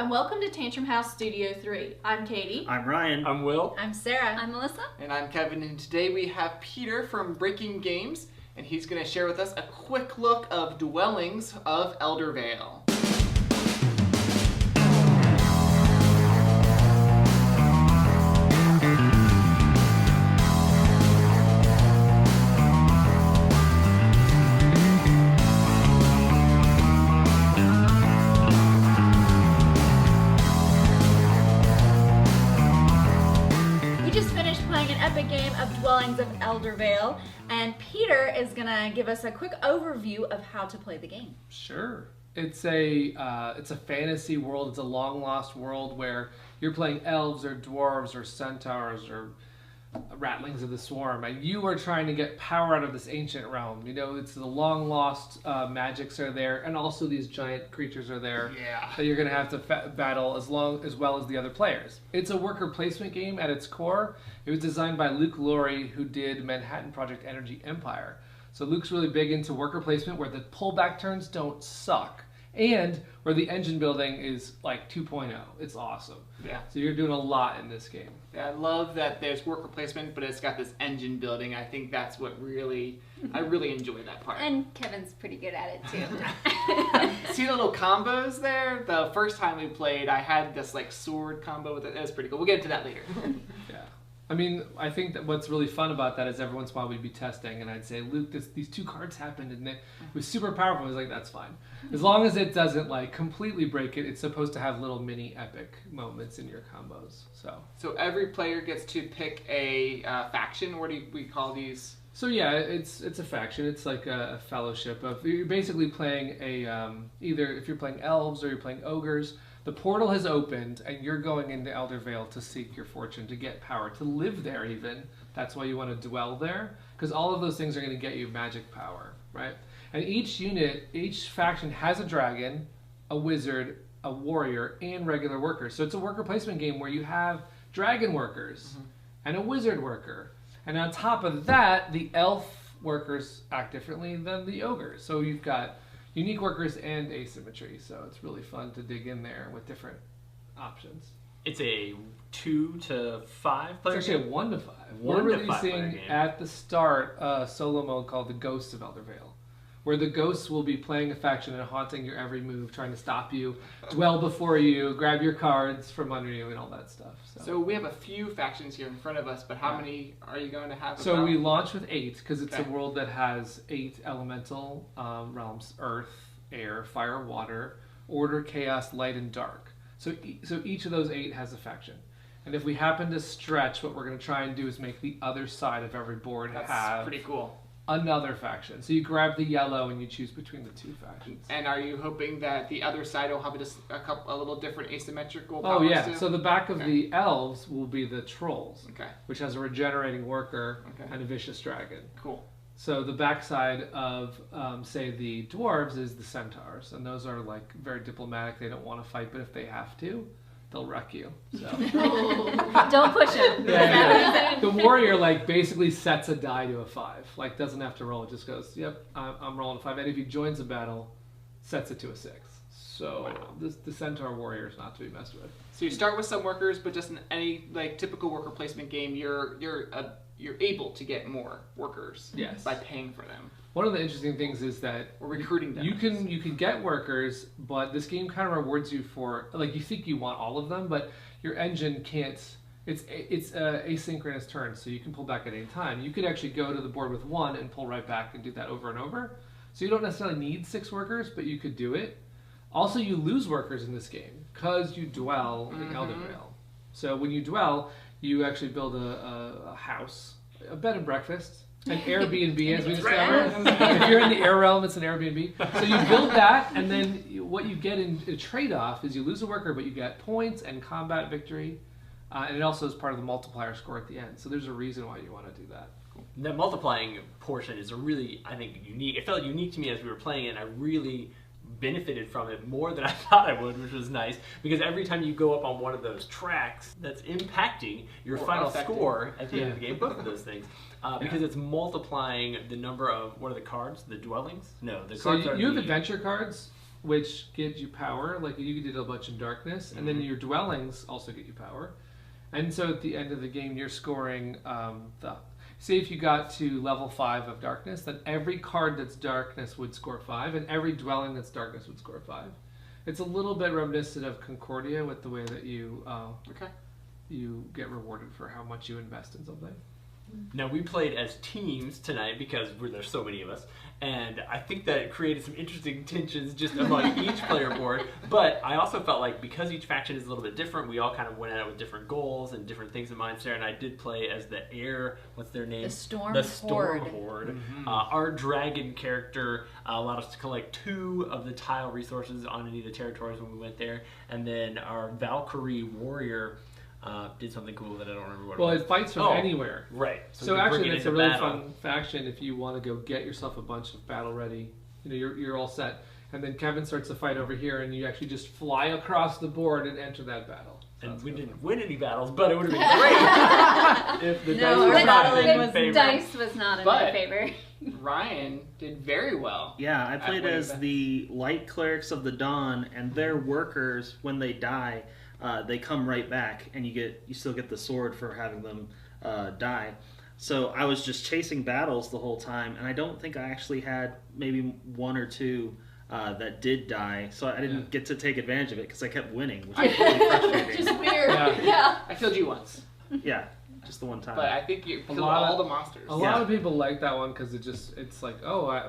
and welcome to Tantrum House Studio 3. I'm Katie. I'm Ryan. I'm Will. I'm Sarah. I'm Melissa. And I'm Kevin, and today we have Peter from Breaking Games, and he's going to share with us a quick look of Dwellings of Eldervale. Epic game of Dwellings of Eldervale, and Peter is gonna give us a quick overview of how to play the game. Sure. It's a fantasy world. It's a long lost world where you're playing elves or dwarves or centaurs or rattlings of the swarm, and you are trying to get power out of this ancient realm. You know, it's the long lost magics are there, and also these giant creatures are there that you're going to have to battle as well as the other players. It's a worker placement game at its core. It was designed by Luke Laurie, who did Manhattan Project Energy Empire. So Luke's really big into worker placement where the pullback turns don't suck, and where the engine building is like 2.0. It's awesome. Yeah. So you're doing a lot in this game. Yeah, I love that there's worker placement, but it's got this engine building. I think that's what I really enjoy that part. And Kevin's pretty good at it too. See the little combos there? The first time we played, I had this like sword combo with it. That was pretty cool. We'll get into that later. Yeah. I mean, I think that what's really fun about that is every once in a while we'd be testing, and I'd say, Luke, these two cards happened, and it was super powerful. I was like, that's fine. As long as it doesn't like completely break it, it's supposed to have little mini epic moments in your combos. So every player gets to pick a faction. What do we call these? So yeah, it's a faction. It's like a fellowship of, you're basically playing either if you're playing elves or you're playing ogres. The portal has opened, and you're going into Eldervale to seek your fortune, to get power, to live there even. That's why you want to dwell there, because all of those things are going to get you magic power, right? And each faction has a dragon, a wizard, a warrior, and regular workers. So it's a worker placement game where you have dragon workers and a wizard worker. And on top of that, the elf workers act differently than the ogres. So you've got unique workers and asymmetry, so it's really fun to dig in there with different options. It's a 2 to 5 player It's actually game? a 1 to 5. 1 We're to 5 player releasing game. at the start a solo mode called the Ghosts of Eldervale, where the ghosts will be playing a faction and haunting your every move, trying to stop you, dwell before you, grab your cards from under you, and all that stuff. So we have a few factions here in front of us, but how many are you going to have? So we launch with 8, because it's a world that has 8 elemental realms: earth, air, fire, water, order, chaos, light, and dark. So each of those 8 has a faction. And if we happen to stretch, what we're going to try and do is make the other side of every board have pretty cool. Another faction. So you grab the yellow and you choose between the 2 factions. And are you hoping that the other side will have just a little different asymmetrical powers? Oh yeah, too? so the back of the elves will be the trolls, which has a regenerating worker and a vicious dragon. Cool. So the backside of, say, the dwarves is the centaurs, and those are like very diplomatic. They don't want to fight, but if they have to, they'll wreck you. So Don't push him. yeah. The warrior like basically sets a die to a 5, like doesn't have to roll. It just goes, yep, I'm rolling a 5, and if he joins a battle, sets it to a 6. So the centaur warrior is not to be messed with. So you start with some workers, but just in any like typical worker placement game, you're able to get more workers by paying for them. One of the interesting things is that we're recruiting them. You can get workers, but this game kind of rewards you for, like, you think you want all of them, but your engine can't. It's asynchronous turns, so you can pull back at any time. You could actually go to the board with 1 and pull right back and do that over and over. So you don't necessarily need 6 workers, but you could do it. Also, you lose workers in this game because you dwell in Eldervale. So when you dwell, you actually build a house, a bed and breakfast, an Airbnb, as we discovered. If you're in the air realm, it's an Airbnb. So you build that, and then what you get in a trade-off is you lose a worker, but you get points and combat victory, and it also is part of the multiplier score at the end. So there's a reason why you want to do that. The multiplying portion is a really, I think, unique. It felt unique to me as we were playing it, and I really benefited from it more than I thought I would, which was nice, because every time you go up on one of those tracks, that's impacting your final score at the end of the game, both of those things, because it's multiplying the number of, what are the cards? The dwellings? No, the cards are you have adventure cards, which gives you power. Like you did a bunch in darkness, and then your dwellings also get you power. And so at the end of the game, you're scoring say if you got to level 5 of darkness, then every card that's darkness would score 5, and every dwelling that's darkness would score 5. It's a little bit reminiscent of Concordia with the way that you you get rewarded for how much you invest in something. Now, we played as teams tonight because there's so many of us, and I think that it created some interesting tensions just among each player board, but I also felt like because each faction is a little bit different, we all kind of went at it with different goals and different things in mind, Sarah, and I did play as the what's their name? The Storm Horde. Mm-hmm. Our dragon character allowed us to collect 2 of the tile resources on any of the territories when we went there, and then our Valkyrie warrior did something cool that I don't remember what it was. Well, it fights from anywhere. Right. So actually, that's a really fun faction if you want to go get yourself a bunch of battle ready. You're all set. And then Kevin starts a fight over here, and you actually just fly across the board and enter that battle. So and we didn't win any battles, but it would have been great if the dice were not in my favor. Dice was not in my favor. Ryan did very well. Yeah, I played as the Light Clerics of the Dawn, and their workers, when they die, they come right back, and you still get the sword for having them die. So I was just chasing battles the whole time, and I don't think I actually had maybe 1 or 2 that did die. So I didn't get to take advantage of it because I kept winning, which was really frustrating. Just weird. Yeah. I killed you once. Yeah, just the one time. But I think you killed all the monsters. A lot of people like that one because it's like,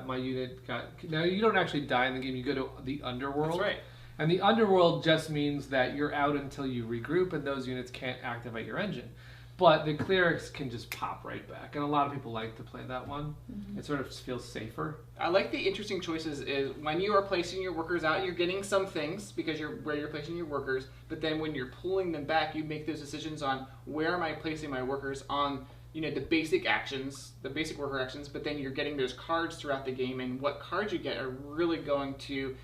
my unit got... Now, you don't actually die in the game. You go to the underworld. That's right. And the underworld just means that you're out until you regroup, and those units can't activate your engine. But the clerics can just pop right back, and a lot of people like to play that one. Mm-hmm. It sort of feels safer. I like the interesting choices is when you are placing your workers out, you're getting some things because you're placing your workers, but then when you're pulling them back, you make those decisions on where am I placing my workers on the basic actions, the basic worker actions, but then you're getting those cards throughout the game, and what cards you get are really going to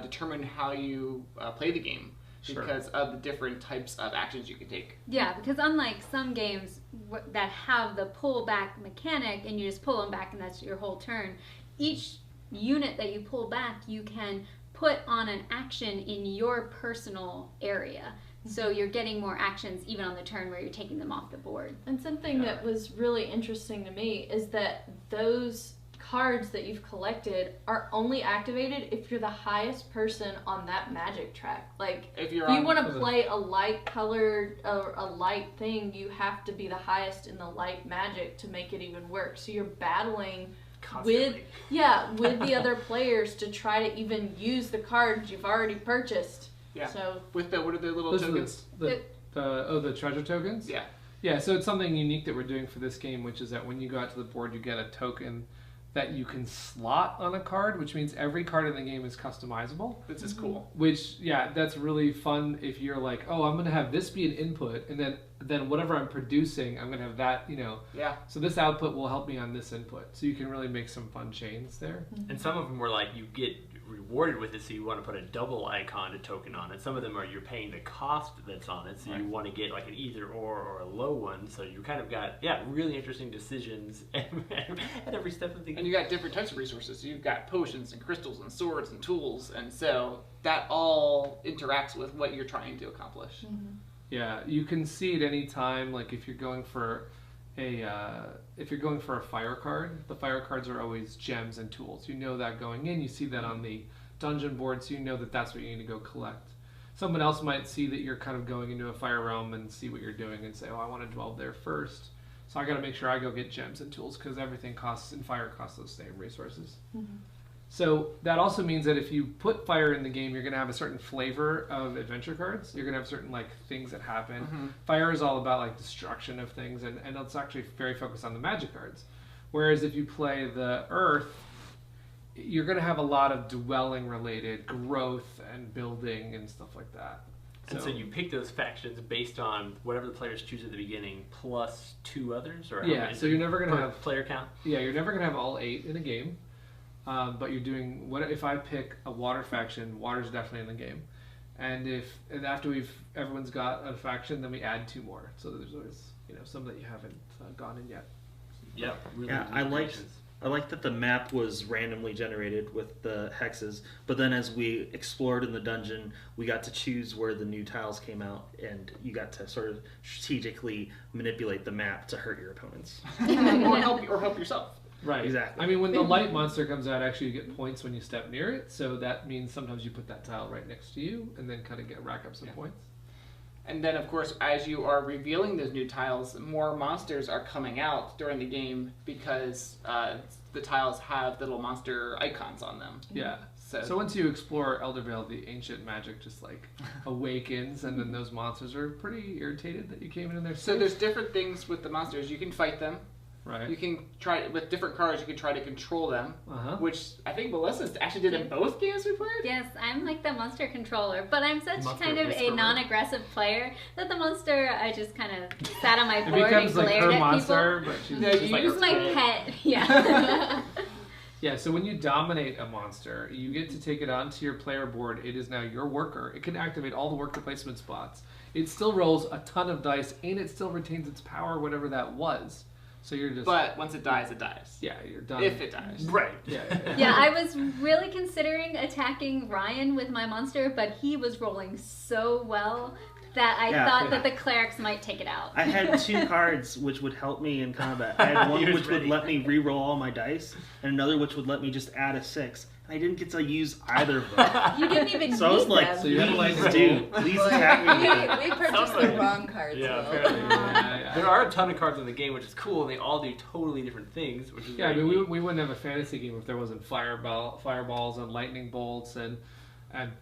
determine how you play the game because of the different types of actions you can take. Yeah, because unlike some games that have the pull back mechanic and you just pull them back and that's your whole turn, each unit that you pull back you can put on an action in your personal area. So you're getting more actions even on the turn where you're taking them off the board. And something that was really interesting to me is that those cards that you've collected are only activated if you're the highest person on that magic track. Like, if you want to play a light colored or a light thing, you have to be the highest in the light magic to make it even work. So you're battling constantly with the other players to try to even use the cards you've already purchased. Yeah. So with what are the little tokens? The treasure tokens? Yeah. Yeah, so it's something unique that we're doing for this game, which is that when you go out to the board, you get a token that you can slot on a card, which means every card in the game is customizable. This is cool. Which, that's really fun if you're like, I'm going to have this be an input, and then whatever I'm producing, I'm going to have that, Yeah. So this output will help me on this input. So you can really make some fun chains there. And some of them were like, you get rewarded with it, so you want to put a double icon to token on it. Some of them are you're paying the cost that's on it, so you want to get like an either or a low one. So you kind of got really interesting decisions at every step of the game. And you got different types of resources. So you've got potions and crystals and swords and tools, and so that all interacts with what you're trying to accomplish. Mm-hmm. Yeah, you can see at any time, like if you're going for a fire card, the fire cards are always gems and tools. You know that going in. You see that on the dungeon board, so you know that that's what you need to go collect. Someone else might see that you're kind of going into a fire realm and see what you're doing and say, I want to dwell there first. So I got to make sure I go get gems and tools because everything in fire costs those same resources. Mm-hmm. So that also means that if you put fire in the game, you're going to have a certain flavor of adventure cards. You're going to have certain things that happen. Mm-hmm. Fire is all about destruction of things, and it's actually very focused on the magic cards. Whereas if you play the earth, you're going to have a lot of dwelling related growth and building and stuff like that. And so you pick those factions based on whatever the players choose at the beginning plus 2 others? Or so you're never going to have player count? Yeah, you're never going to have all 8 in a game. But you're doing if I pick a water faction, water's definitely in the game, and after everyone's got a faction, then we add 2 more. So there's always some that you haven't gone in yet. Yeah, really. Yeah, I like that the map was randomly generated with the hexes, but then as we explored in the dungeon, we got to choose where the new tiles came out, and you got to sort of strategically manipulate the map to hurt your opponents. or help yourself. Right. Exactly. I mean, when the light monster comes out, actually you get points when you step near it, so that means sometimes you put that tile right next to you and then kind of rack up some points. And then, of course, as you are revealing those new tiles, more monsters are coming out during the game because the tiles have little monster icons on them. Yeah. So once you explore Eldervale, the ancient magic just like awakens, and then those monsters are pretty irritated that you came in their space. So there's different things with the monsters. You can fight them. Right. You can try with different cards. You can try to control them, which I think Melissa actually did in both games we played. Yes, I'm like the monster controller, but I'm such kind of a non-aggressive player that the monster I just kind of sat on my board and glared at monster, people. But she's No, just you like Use my pet. Yeah. Yeah, so when you dominate a monster, you get to take it onto your player board. It is now your worker. It can activate all the worker placement spots. It still rolls a ton of dice, and it still retains its power, whatever that was. So you're just... But once it dies, it dies. Yeah, you're done. If it dies. Right. Yeah, I was really considering attacking Ryan with my monster, but he was rolling so well that I thought that the clerics might take it out. I had 2 cards which would help me in combat. I had one which would let me re-roll all my dice, and another which would let me just add a 6. I didn't get to use either of them. You didn't even So I was use like, them. So you had to like please attack me. We purchased the wrong cards. Yeah, though. apparently. There are a ton of cards in the game, which is cool, and they all do totally different things, which is Yeah, I mean, we wouldn't have a fantasy game if there wasn't fireballs and lightning bolts and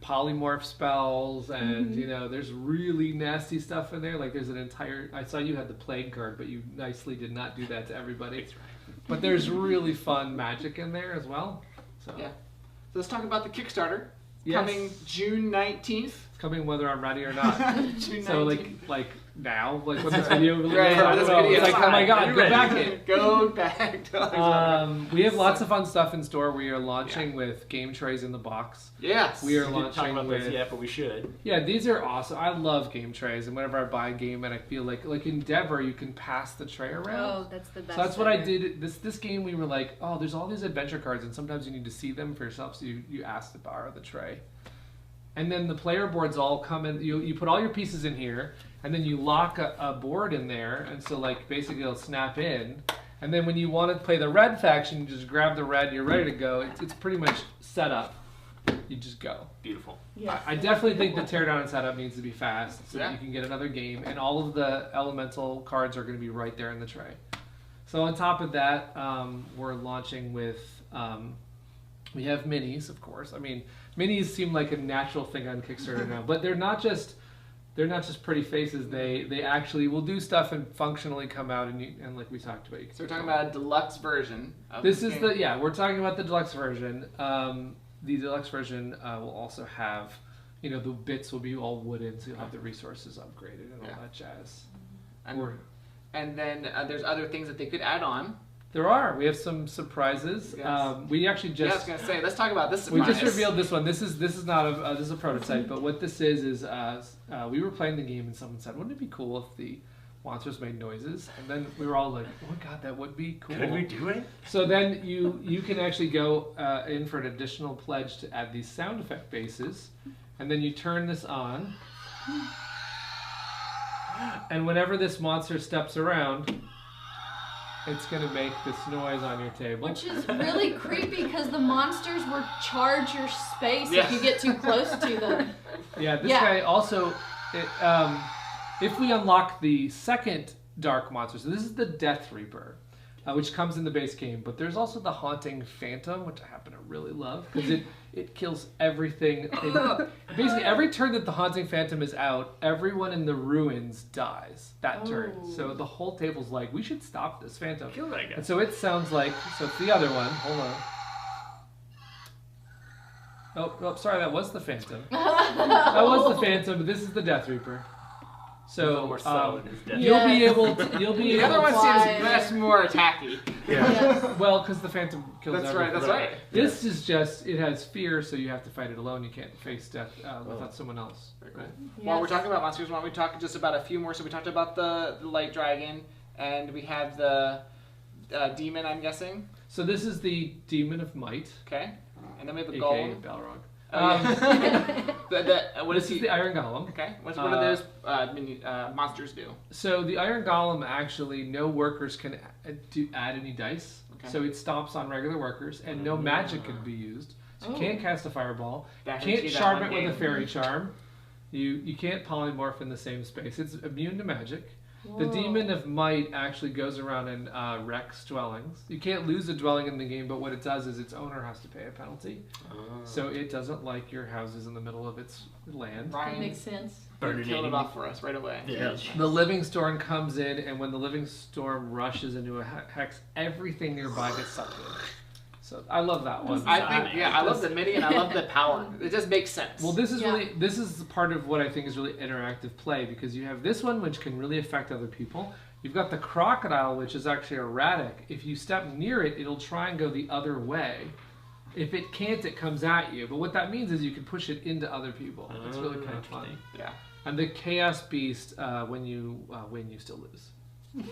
polymorph spells and you know, there's really nasty stuff in there. Like there's an entire... I saw you had the plague card, but you nicely did not do that to everybody. That's right. But there's really fun magic in there as well. So Yeah. So let's talk about the Kickstarter. Yes. Coming June 19th. It's coming whether I'm ready or not. June 19th. So like now, like when this video releases, Right, I this don't know. video It's like, oh my god, You're go ready. back it. Go back. We have lots of fun stuff in store. We are launching with game trays in the box. Yes. We are We didn't talk launching about with... those yet, but we should. Yeah, these are awesome. I love game trays, and whenever I buy a game and I feel like Endeavor, you can pass the tray around. Oh, that's the best. So that's what I ever. did. This game, we were like, oh, there's all these adventure cards, and sometimes you need to see them for yourself, so you ask to borrow the tray. And then the player boards all come in. You put all your pieces in here, and then you lock a board in there, and so like basically it'll snap in. And then when you want to play the red faction, you just grab the red, you're ready to go. It's pretty much set up. You just go. Beautiful. Yes. I definitely think the teardown setup needs to be fast so that Yeah. you can get another game, and all of the elemental cards are going to be right there in the tray. So on top of that, we're launching with we have minis, of course. I mean, minis seem like a natural thing on Kickstarter now, but they're not just pretty faces. They actually will do stuff and functionally come out and like we talked about. So we're talking about a deluxe version of This is game. we're talking about the deluxe version. The deluxe version will also have, you know, the bits will be all wooden, so you'll have the resources upgraded and all that jazz. And then there's other things that they could add on. There are. We have some surprises. Yes. We actually Yeah, I was just gonna say, let's talk about this we surprise. just revealed this one. This is not a this is a prototype, but what this is we were playing the game and someone said, "Wouldn't it be cool if the monsters made noises?" And then we were all like, "Oh my god, that would be cool." Could we do it? So then you can actually go in for an additional pledge to add these sound effect bases, and then you turn this on, and whenever this monster steps around, it's going to make this noise on your table. Which is really creepy because the monsters will charge your space Yeah. if you get too close to them. Yeah, this Yeah. guy also, if we unlock the second dark monster, so this is the Death Reaper, which comes in the base game, but there's also the Haunting Phantom, which I happen to really love, because it kills everything. Basically, every turn that the Haunting Phantom is out, everyone in the ruins dies that turn. So the whole table's like, we should stop this Phantom. Kill that guy. And so it sounds like, so it's the other one, hold on. Oh, sorry, that was the Phantom. That was the Phantom, but this is the Death Reaper. So More subtle in his death. you'll be able to. You'll be The other able one Fly. seems much more attacky. Yes. well, because the Phantom kills That's right. everything. That's right. This is just it has fear, so you have to fight it alone. You can't face death without someone else. Very cool. Right. While we're talking about monsters, why don't we talk just about a few more? So we talked about the light dragon, and we have the demon, I'm guessing. So this is the Demon of Might. Okay. And then we have the aka Golem. Balrog. What This is the Iron Golem. Okay. What do those monsters do? So the Iron Golem actually, no workers can add any dice. Okay. So it stomps on regular workers, and no magic can be used. So you can't cast a fireball. You can't charm it with a fairy charm. You can't polymorph in the same space. It's immune to magic. Whoa. The Demon of Might actually goes around and wrecks dwellings. You can't lose a dwelling in the game, but what it does is its owner has to pay a penalty. So it doesn't like your houses in the middle of its land. That makes sense. Killed it off for us right away. Yeah. The Living Storm comes in, and when the Living Storm rushes into a hex, everything nearby gets sucked in. So I love that one. I love the MIDI and I love the power. It just makes sense. Well, this is part of what I think is really interactive play, because you have this one which can really affect other people. You've got the crocodile, which is actually erratic. If you step near it, it'll try and go the other way. If it can't, it comes at you. But what that means is you can push it into other people. It's really kind of fun. Yeah. And the Chaos Beast, when you win, you still lose.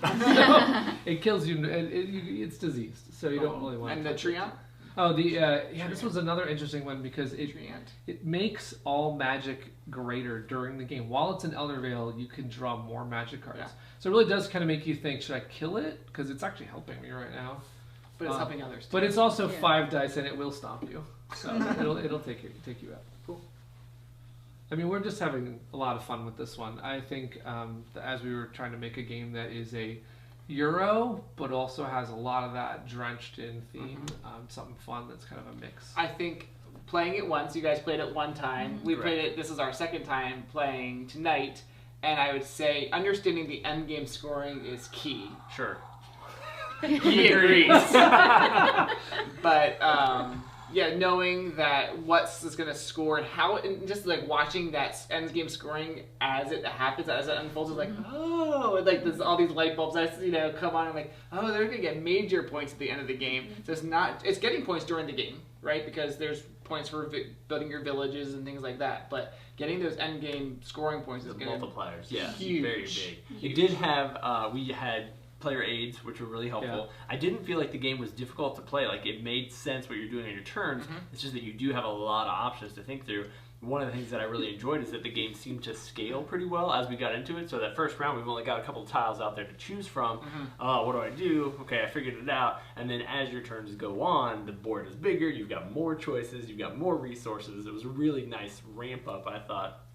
So it kills you. It's diseased, so you don't really want. And the Treant? Oh, this was another interesting one because it makes all magic greater during the game. While it's in Eldervale, you can draw more magic cards. Yeah. So it really does kind of make you think, should I kill it? Because it's actually helping me right now. But it's helping others too. But it's also 5 dice, and it will stomp you. So it'll take you out. Cool. I mean, we're just having a lot of fun with this one. I think as we were trying to make a game that is a Euro, but also has a lot of that drenched in theme, something fun that's kind of a mix. I think playing it once, you guys played it one time. We played it, this is our second time playing tonight, and I would say understanding the endgame scoring is key. Sure. He agrees. But yeah, knowing that what's is gonna score and how, and just like watching that end game scoring as it happens, as it unfolds, is like, oh, and like there's all these light bulbs that come on. I'm like, oh, they're gonna get major points at the end of the game. So it's getting points during the game, right? Because there's points for building your villages and things like that. But getting those end game scoring points is gonna multipliers. Yeah, huge. Very big. You did have we had player aids, which were really helpful. I didn't feel like the game was difficult to play. Like, it made sense what you're doing on your turns. It's just that you do have a lot of options to think through. One of the things that I really enjoyed is that the game seemed to scale pretty well as we got into it. So that first round, we've only got a couple of tiles out there to choose from. What do I do? Okay, I figured it out. And then as your turns go on, the board is bigger. You've got more choices. You've got more resources. It was a really nice ramp up, I thought,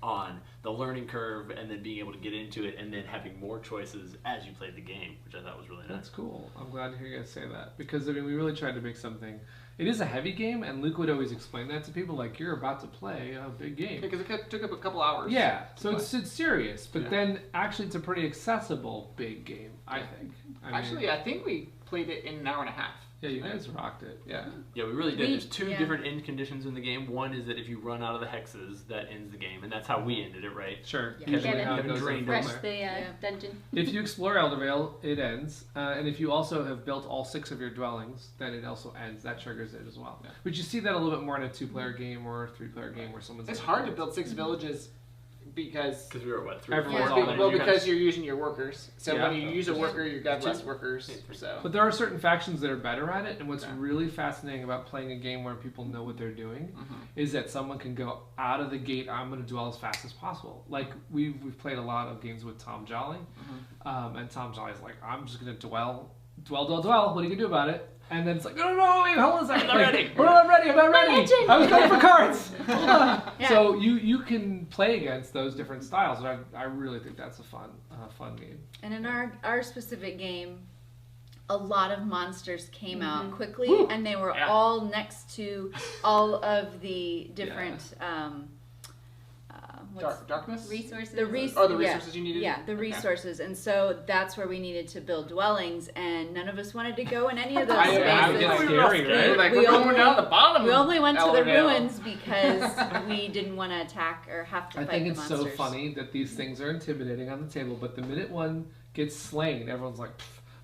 on the learning curve, and then being able to get into it, and then having more choices as you played the game, which I thought was really nice. That's cool. I'm glad to hear you guys say that, because I mean, we really tried to make something. It is a heavy game, and Luke would always explain that to people, like, you're about to play a big game. Because it took up a couple hours. Yeah, so it's serious, but then actually it's a pretty accessible big game, I think. I think we played it in an hour and a half. Yeah, you guys rocked it. Yeah. Yeah, we really did. There's two different end conditions in the game. One is that if you run out of the hexes, that ends the game, and that's how we ended it, right? Sure. Yeah, Kevin drained refresh the dungeon. If you explore Eldervale, it ends. And if you also have built all 6 of your dwellings, then it also ends. That triggers it as well. Yeah. But you see that a little bit more in a 2-player game or a 3-player game where someone's... It's hard to build 6 villages because we were at 3 Everyone's or 4. all in. well, because you're using your workers. So Yeah. when you use a worker, you got less workers. So. But there are certain factions that are better at it, and what's really fascinating about playing a game where people know what they're doing is that someone can go out of the gate, I'm going to dwell as fast as possible. Like, we've played a lot of games with Tom Jolly, and Tom Jolly's like, I'm just going to dwell. What are you going to do about it? And then it's like, no, wait, hold on a second. I'm not ready. I'm not ready. I was going for cards. So you can play against those different styles, and I really think that's a fun game. And in our specific game, a lot of monsters came out quickly, and they were all next to all of the different Darkness? Resources. The resources you needed? Yeah, the resources. And so that's where we needed to build dwellings, and none of us wanted to go in any of those spaces. It's scary, right? We're going down the bottom. We only went to the Eldervale. ruins because we didn't want to attack or have to I fight think the it's monsters. so funny that these things are intimidating on the table, but the minute one gets slain, everyone's like,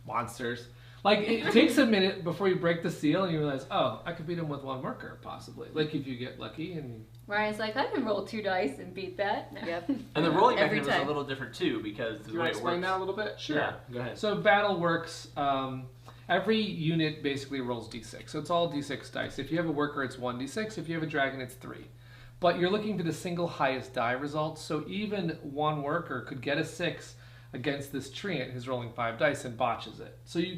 monsters. Like, it takes a minute before you break the seal and you realize, oh, I could beat him with 1 worker, possibly. Like, if you get lucky and... Ryan's like, I can roll 2 dice and beat that. Yep. And the rolling Every mechanism is time. a little different, too, because the You way want to it explain works... that a little bit? Sure. Yeah, go ahead. So battle works, every unit basically rolls d6. So it's all d6 dice. If you have a worker, it's 1d6. If you have a dragon, it's 3. But you're looking for the single highest die result. So even one worker could get a 6 against this treant who's rolling 5 dice and botches it. So you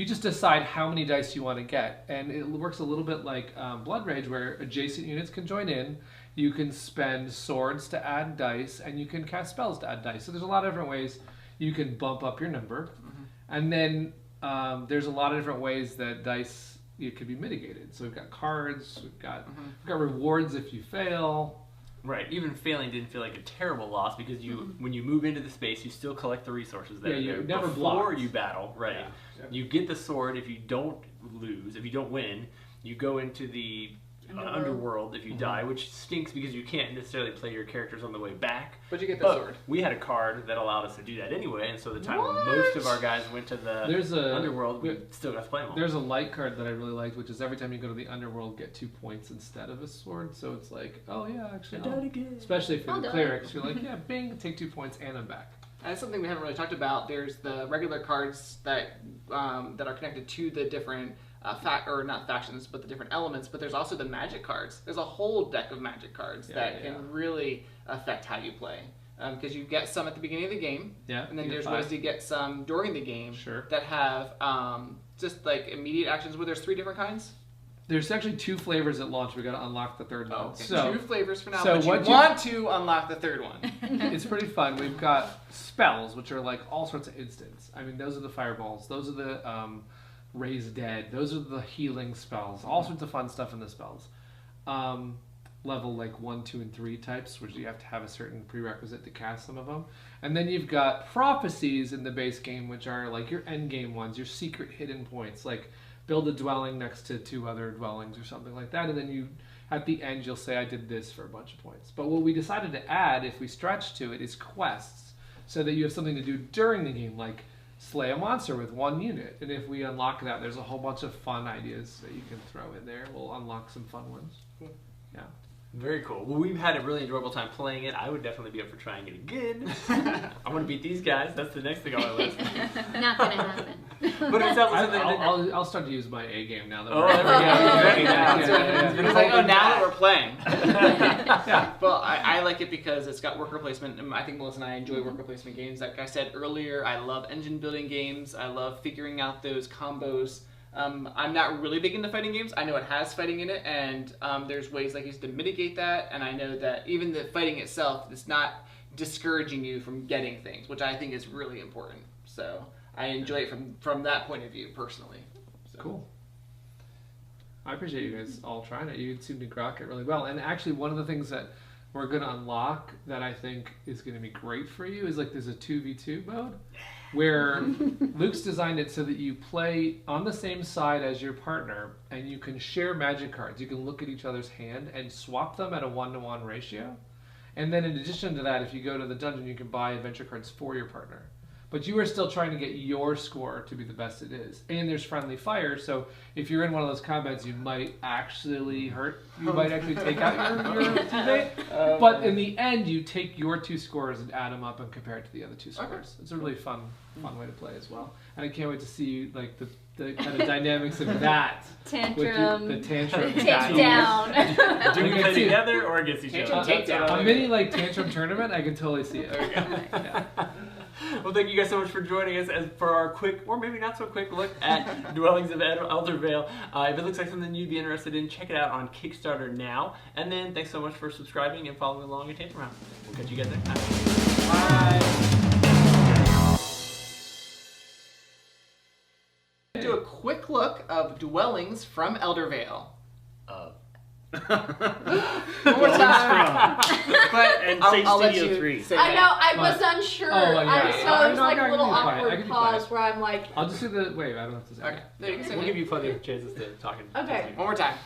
just decide how many dice you want to get. And it works a little bit like Blood Rage, where adjacent units can join in. You can spend swords to add dice, and you can cast spells to add dice. So there's a lot of different ways you can bump up your number. And then there's a lot of different ways that dice could be mitigated. So we've got cards, we've got rewards if you fail. Right, even failing didn't feel like a terrible loss because when you move into the space, you still collect the resources that are there never before blocked. you battle. Right, you get the sword if you don't lose, if you don't win. You go into the underworld if you die, which stinks because you can't necessarily play your characters on the way back. But you get the sword. We had a card that allowed us to do that anyway, and so the time when most of our guys went to the underworld, we still got to play them all. There's a light card that I really liked, which is every time you go to the underworld, get 2 points instead of a sword. So it's like, oh yeah, actually, especially for the clerics, you're like, yeah, bing, take 2 points, and I'm back. That's something we haven't really talked about. There's the regular cards that are connected to the different not factions, but the different elements. But there's also the magic cards. There's a whole deck of magic cards that can really affect how you play. Because you get some at the beginning of the game, and then there's ways to get some during the game that have just like immediate actions. Where there's 3 different kinds. There's actually 2 flavors at launch. We got to unlock the third one. Okay. So 2 flavors for now, so but you want to unlock the third one. It's pretty fun. We've got spells, which are like all sorts of instants. I mean, those are the fireballs. Those are the raise dead. Those are the healing spells. All sorts of fun stuff in the spells. Level like 1, 2, and 3 types, which you have to have a certain prerequisite to cast some of them. And then you've got prophecies in the base game, which are like your endgame ones, your secret hidden points, like build a dwelling next to 2 other dwellings or something like that, and then you, at the end, you'll say, I did this for a bunch of points. But what we decided to add, if we stretch to it, is quests, so that you have something to do during the game, like slay a monster with 1 unit. And if we unlock that, there's a whole bunch of fun ideas that you can throw in there. We'll unlock some fun ones. Yeah. Very cool. Well, we've had a really enjoyable time playing it. I would definitely be up for trying it again. I want to beat these guys. That's the next thing on my list. Not gonna happen. But it sounds like I'll start to use my A game now that we're there we go. It's like, now that we're playing. Well, I like it because it's got worker placement, and I think Melissa and I enjoy worker placement games. Like I said earlier, I love engine building games. I love figuring out those combos. I'm not really big into fighting games. I know it has fighting in it, and there's ways like to mitigate that, and I know that even the fighting itself is not discouraging you from getting things, which I think is really important. So I enjoy it from that point of view, personally. So. Cool. I appreciate you guys all trying it. You seem to grok it really well. And actually, one of the things that we're going to unlock that I think is going to be great for you is like there's a 2v2 mode where Luke's designed it so that you play on the same side as your partner and you can share magic cards. You can look at each other's hand and swap them at a 1-to-1 ratio. And then in addition to that, if you go to the dungeon, you can buy adventure cards for your partner. But you are still trying to get your score to be the best it is. And there's friendly fire, so if you're in one of those combats, you might actually hurt. You might actually take out your teammate. But in the end, you take your 2 scores and add them up and compare it to the other 2 scores. Okay. It's a really fun way to play as well. And I can't wait to see you, like the kind of dynamics of that. Tantrum. The tantrum. Takedown. Do we play together or against each other? Takedown. A mini like tantrum tournament, I can totally see it. Okay. Yeah. Well, thank you guys so much for joining us for our quick, or maybe not so quick, look at Dwellings of Eldervale. If it looks like something you'd be interested in, check it out on Kickstarter now. And then thanks so much for subscribing and following along at Tantrum House. We'll catch you guys next time. Bye. Do a quick look of Dwellings from Eldervale. One more time. But And I'll let Studio you 3. say I know, that. I was unsure. Oh, yeah. So there's like a I little can be quiet. I awkward can be pause quiet. where I'm like, I'll just do the wait. I don't have to say. Okay. No, you can say We'll that. give you plenty of chances to talk. Okay. One more time.